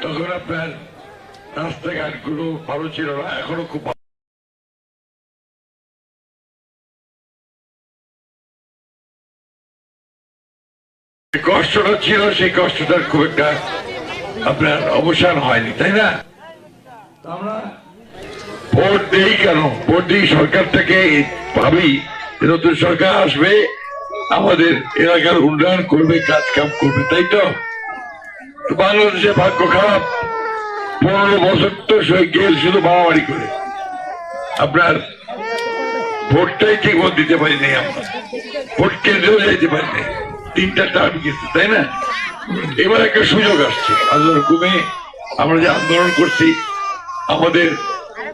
তখন আপনার রাস্তাঘাটগুলো ভালো ছিল না, এখনো খুব কষ্টটা ছিল, সেই কষ্টটার খুব একটা আপনার অবসান হয়নি, তাই না? আমরা ভোট দেই কেন? ভোট দিই সরকার থেকে ভাবি নতুন সরকার আসবে, আমাদের এলাকার উন্নয়ন করবে, কাজ কাম করবে, তাই তো? বাংলাদেশে ভাগ্য খারাপ, 15 বছর তো গেল শুধু মারামারি করে, আপনার ভোটটাই ঠিক মতো দিতে পারি নাই, আমরা ভোট কেন্দ্রেও যাইতে পারি নাই, 3টা টার্ম গেছে, তাই না? এবার একটা সুযোগ আসছে আল্লাহর হুকুমে। আমরা যে আন্দোলন করছি, আমাদের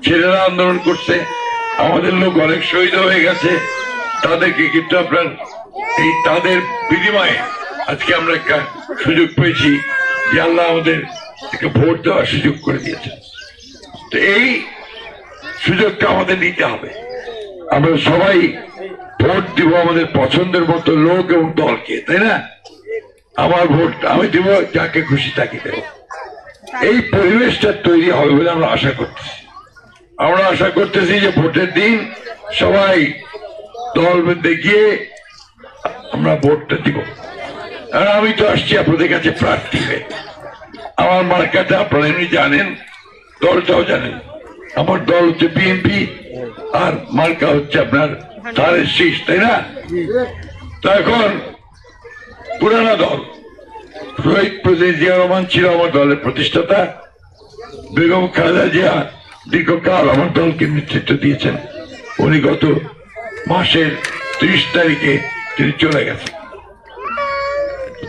ছেলেরা আন্দোলন করছে, আমাদের লোক অনেক শহীদ হয়ে গেছে, তাদেরকে কিন্তু আপনার এই তাদের বিনিময়ে আজকে আমরা একটা সুযোগ পেয়েছি যে আল্লাহ আমাদের একটা ভোট দেওয়ার সুযোগ করে দিয়েছে। তো এই সুযোগটা আমাদের নিতে হবে। আমরা সবাই ভোট দিব আমাদের পছন্দের মতো লোক এবং দলকে, তাই না? আমার ভোট আমি দিব যাকে খুশি তাকে দেব। এই পরিবেশটা তৈরি হবে বলে আমরা আশা করতেছি। আমরা আশা করতেছি যে ভোটের দিন সবাই দল বেঁধে গিয়ে আমরা ভোটটা দিব। আর আমি তো আসছি আপনাদের কাছে প্রার্থী হয়ে। আমার মার্কাটা আপনারা এমনি জানেন, দলটাও জানেন। আমার দল হচ্ছে বিএনপি, আর মার্কা হচ্ছে আপনার ধানের শীষ, তাই না? তো এখন পুরানা দল, শহীদ প্রেসিডেন্ট জিয়া রহমান ছিল আমার দলের প্রতিষ্ঠাতা, বেগম খালেদা জিয়া দীর্ঘকাল আমার দলকে নেতৃত্ব দিয়েছেন। উনি গত মাসের 30 তারিখে তিনি চলে গেছেন।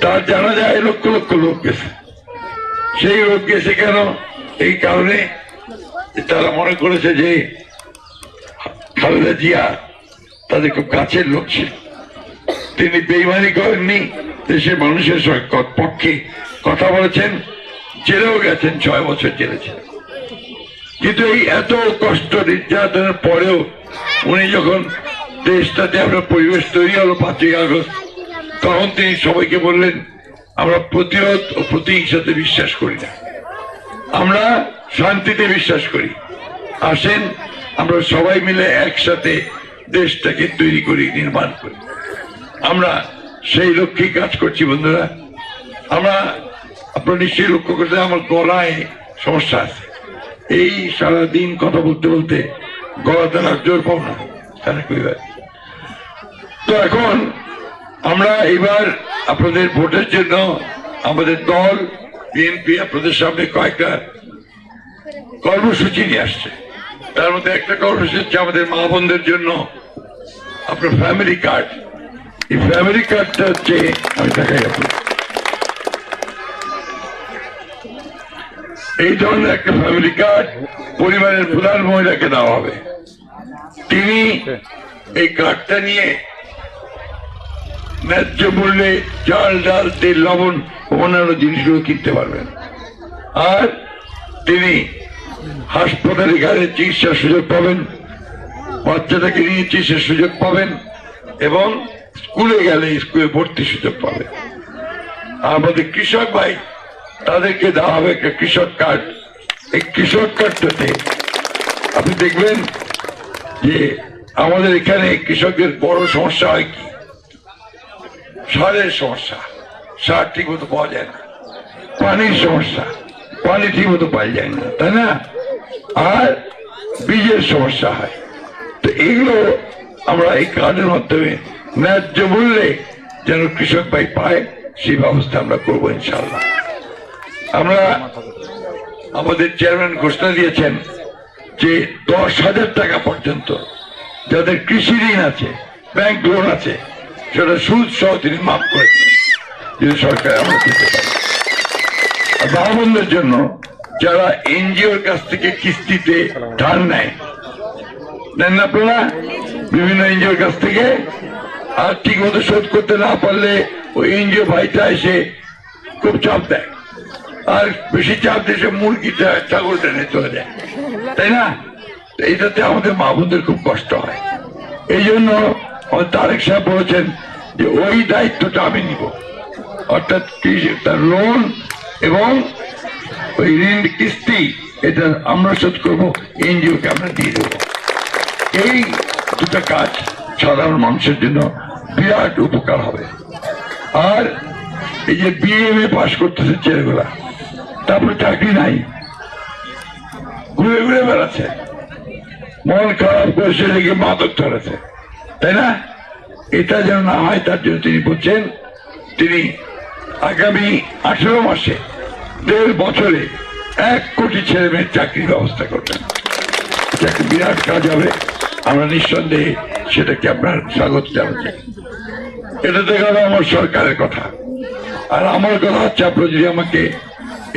তার জানা যায় লক্ষ লক্ষ লোক গেছে। সেই লোক গেছে কেন? এই কারণে তারা মনে করেছে যে খালেদা জিয়া তাদের খুব কাছের লোক ছিল, তিনি বেইমানি করেননি, দেশের মানুষের পক্ষে কথা বলেছেন, জেলেও গেছেন, 6 বছর জেলে ছিলেন। কিন্তু এই এত কষ্ট নির্যাতনের পরেও উনি যখন দেশটাতে আপনার পরিবেশ তৈরি হলো 5ই আগস্ট, তখন তিনি সবাইকে বললেন আমরা প্রতিরোধ ও প্রতিহিংসাতে বিশ্বাস করি না, আমরা শান্তিতে বিশ্বাস করি, আসেন আমরা সবাই মিলে একসাথে দেশটাকে তৈরি করি, নির্মাণ করি। আমরা সেই লক্ষ্যেই কাজ করছি বন্ধুরা। আমরা আপনারা নিশ্চয়ই লক্ষ্য করতে আমার গলায় সমস্যা আছে, এই সারাদিন কথা বলতে বলতে গলাতে না জোর পাও না। তো এখন আমরা এবার আপনাদের ভোটের জন্য আমাদের দল বিএনপি আপনাদের সামনে কয়েকটা কর্মসূচি নিয়ে আসছে। তার মধ্যে একটা কর্মসূচি হচ্ছে আমাদের মা বোনদের জন্য আপনার ফ্যামিলি কার্ড। এই ফ্যামিলি কার্ডটা হচ্ছে, আমি দেখাই আপনার, এই ধরনের একটা ফ্যামিলি কার্ড পরিবারের প্রধান মহিলাকে দেওয়া হবে। তিনি এই কার্ডটা নিয়ে ন্যায্য মূল্যে চাল, ডাল, তেল, লবণ অন্যান্য জিনিসগুলো কিনতে পারবেন। আর তিনি হাসপাতালে গেলে চিকিৎসার সুযোগ পাবেন, বাচ্চাটাকে নিয়ে চিকিৎসার সুযোগ পাবেন, এবং স্কুলে গেলে স্কুলে ভর্তির সুযোগ পাবেন। আমাদের কৃষক ভাই, তাদেরকে দেওয়া হবে একটা কৃষক কার্ড। এই কৃষক কার্ডটাতে আপনি দেখবেন যে আমাদের এখানে কৃষকদের বড় সমস্যা হয় কি, সারের সমস্যা, সার ঠিক মতো পাওয়া যায় না, পানির সমস্যা, পানি ঠিক মতো পাওয়া যায় না, তাই না? আর বীজের সমস্যা হয়। তো এগুলো আমরা এই কার্ডের মাধ্যমে ন্যায্য মূল্যে যেন কৃষক ভাই পায়, সেই ব্যবস্থা আমরা করবো ইনশাল্লাহ। আমরা আমাদের চেয়ারম্যান ঘোষণা দিয়েছেন যে 10,000 টাকা পর্যন্ত যাদের কৃষি ঋণ আছে, ব্যাংক লোন আছে, সেটা সুদ সহ তিনি মাফ করে যদি সরকার আমরা দিতে পারি। আর ভাই-বোনদের জন্য যারা এনজিওর কাছ থেকে কিস্তিতে ধার নেয়, নেন না আপনারা বিভিন্ন এনজিওর কাছ থেকে, আর ঠিক মতো শোধ করতে না পারলে ওই এনজিও ভাইটা এসে খুব চাপ দেয়, আর বেশি চাপ দিয়ে মুরগিটা ছাগলটা নিয়ে চলে যায়, তাই না? এইটাতে আমাদের মা বোনদের খুব কষ্ট হয়। এই জন্য তারেক সাহেব বলেছেন যে ওই দায়িত্বটা আমি নিব, অর্থাৎ তার লোন এবং ওই ঋণ কিস্তি এটা আমরা শোধ করবো, এনজিও কে আমরা দিয়ে দেবো। এই দুটো কাজ সাধারণ মানুষের জন্য বিরাট উপকার হবে। আর এই যে বিএমএ পাস করতেছে ছেলেগুলা, তারপরে চাকরি নাই, ঘুরে ঘুরে বেড়াচ্ছে, মন খারাপ করে সেদিকে মাদক ধরেছে, তাই না? এটা যেন না হয় তার জন্য তিনি বলছেন তিনি আগামী 18 মাসে 1.5 বছরে 1 কোটি ছেলে মেয়ের চাকরির ব্যবস্থা করবেন। এটা একটা বিরাট কাজ হবে, আমরা নিঃসন্দেহে সেটাকে আপনার স্বাগত জানাচ্ছি। এটা দেখা গেল আমার সরকারের কথা। আর আমার কথা হচ্ছে, আপনার যদি আমাকে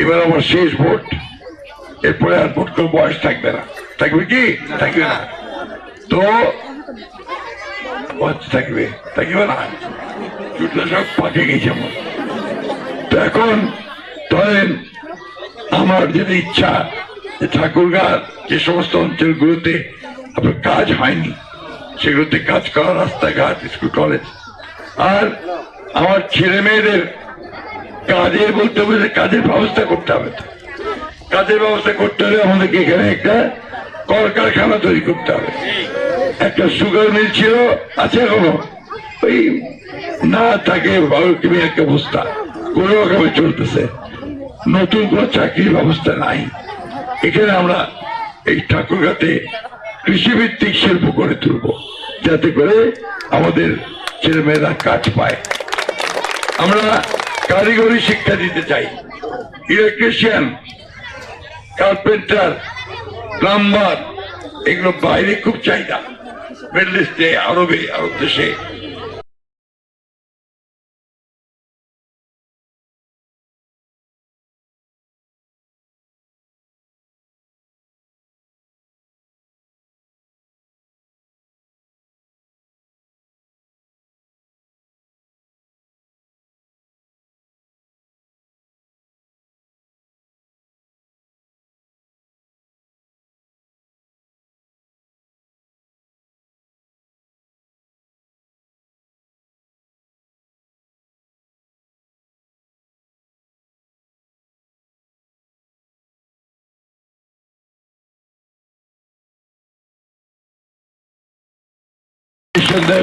এবার আমার শেষ ভোট, এরপরে আর ভোট করে বয়স থাকবে না, থাকবে কি? থাকবে না তো থাকবে, থাকবে না, চুটলে সব পাকে গেছে আমার। তো এখন ধরেন আমার যেটা ইচ্ছা যে ঠাকুরগাঁও যে সমস্ত অঞ্চলগুলোতে আপনার কাজ হয়নি সেগুলোতে কাজ করা, রাস্তাঘাট, স্কুল, কলেজ। আর আমার ছেলে মেয়েদের কাজের বলতে হবে, কাজের ব্যবস্থা করতে হবে। কাজের ব্যবস্থা করতে হলে আমাদেরকে এখানে একটা কলকারখানা তৈরি করতে হবে। একটা সুগার মিল ছিল, আছে এখনো, ওই না থাকে একটা অবস্থা, কোনো রকমে চলতেছে, নতুন কোন চাকরির ব্যবস্থা নাই। এখানে আমরা এই ঠাকুরগাঁতে কৃষিভিত্তিক শিল্প করে তুলব, যাতে করে আমাদের ছেলেমেয়েরা কাজ পায়। আমরা কারিগরি শিক্ষা দিতে চাই, ইলেকট্রিশিয়ান, কার্পেন্টার, প্লাম্বার, এগুলো বাইরে খুব চাহিদা, মিডল ইস্টে, আরব দেশে।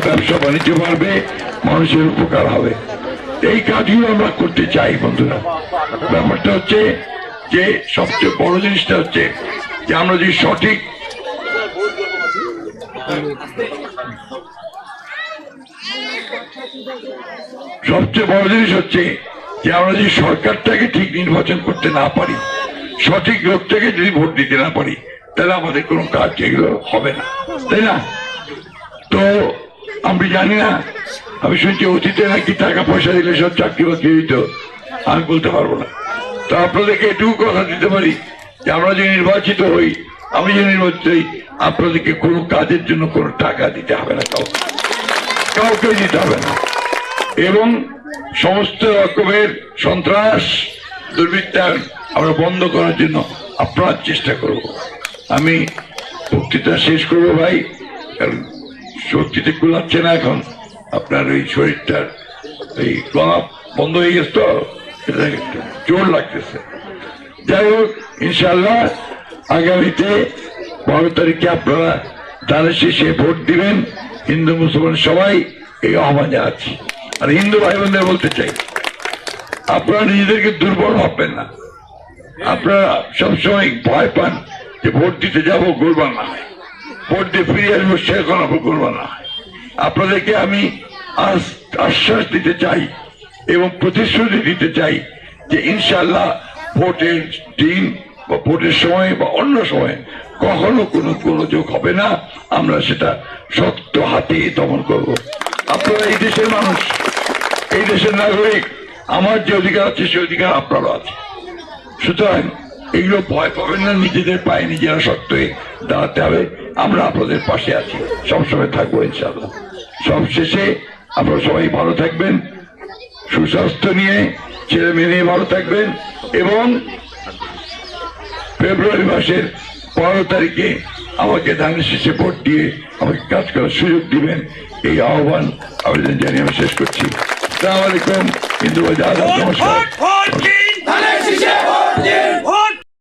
ব্যবসা বাণিজ্য বাড়বে, মানুষের উপকার হবে। এই কাজগুলো আমরা করতে চাই বন্ধুরা। ব্যাপারটা হচ্ছে যে সবচেয়ে বড় জিনিসটা হচ্ছে যে আমরা যদি সঠিক সবচেয়ে বড় জিনিস হচ্ছে যে আমরা যদি সরকারটাকে ঠিক নির্বাচন করতে না পারি, সঠিক লোকটাকে যদি ভোট দিতে না পারি, তাহলে আমাদের কোনো কাজ এগুলো হবে না, তাই না? তো আমি জানি না, আমি শুনছি অতীতে নাকি টাকা পয়সা দিলে সব চাকরি বাকরি দিত, আমি বলতে পারবো না। তো আপনাদেরকে এটুকু কথা দিতে পারি যে আমরা যদি নির্বাচিত হই, আমি যদি নির্বাচিত হই, আপনাদেরকে কোনো কাজের জন্য কোনো টাকা দিতে হবে না, কাউকে দিতে হবে না। এবং সমস্ত রকমের সন্ত্রাস, দুর্বৃত্তায়ন আমরা বন্ধ করার জন্য আপনার চেষ্টা করব। আমি বক্তৃতা শেষ করবো ভাই, কারণ শক্তিতে কুলাচ্ছে না এখন, আপনার ওই শরীরটার এই গলা বন্ধ হয়ে গেছে, তো জোর লাগতেছে। যাই হোক, ইনশাল্লাহ আগামীতে 12 তারিখে আপনারা দানের শেষে ভোট দিবেন। হিন্দু মুসলমান সবাই এই আহ্বান জানাচ্ছি। আর হিন্দু ভাই বোনদের বলতে চাই, আপনারা নিজেদেরকে দুর্বল ভাববেন না। আপনারা সবসময় ভয় পান যে ভোট দিতে যাবো, গোলমাল না হয়, ভোট দিয়ে ফিরে আসবো, সেরকম গোলমাল না হয়। আপনাদেরকে আমি আশ্বাস দিতে চাই এবং প্রতিশ্রুতি দিতে চাই যে ইনশাল্লাহ ভোটের দিন বা ভোটের সময় বা অন্য সময় কখনো কোনো গোলযোগ হবে না। আমরা সেটা শক্ত হাতে দমন করব। আপনারা এই দেশের মানুষ, এই দেশের নাগরিক, আমার যে অধিকার আছে সে অধিকার আপনারও আছে। সুতরাং এগুলো ভয় পাবেন না, নিজেদের পায়ে নিজেরা শক্ত হয়ে দাঁড়াতে হবে। আমরা আপনাদের পাশে আছি, সবসময় থাকবো ইনশাআল্লাহ। সব শেষে আপনারা সবাই ভালো থাকবেন, সুস্বাস্থ্য নিয়ে, ছেলে মেয়ে নিয়ে ভালো থাকবেন এবং ফেব্রুয়ারি মাসের 12 তারিখে আমাকে ধানের শেষে ভোট দিয়ে আমাকে কাজ করার সুযোগ দিবেন, এই আহ্বান আবেদন জানিয়ে আমি শেষ করছি। আসসালামু আলাইকুম। হিন্দু ভাই, নমস্কার।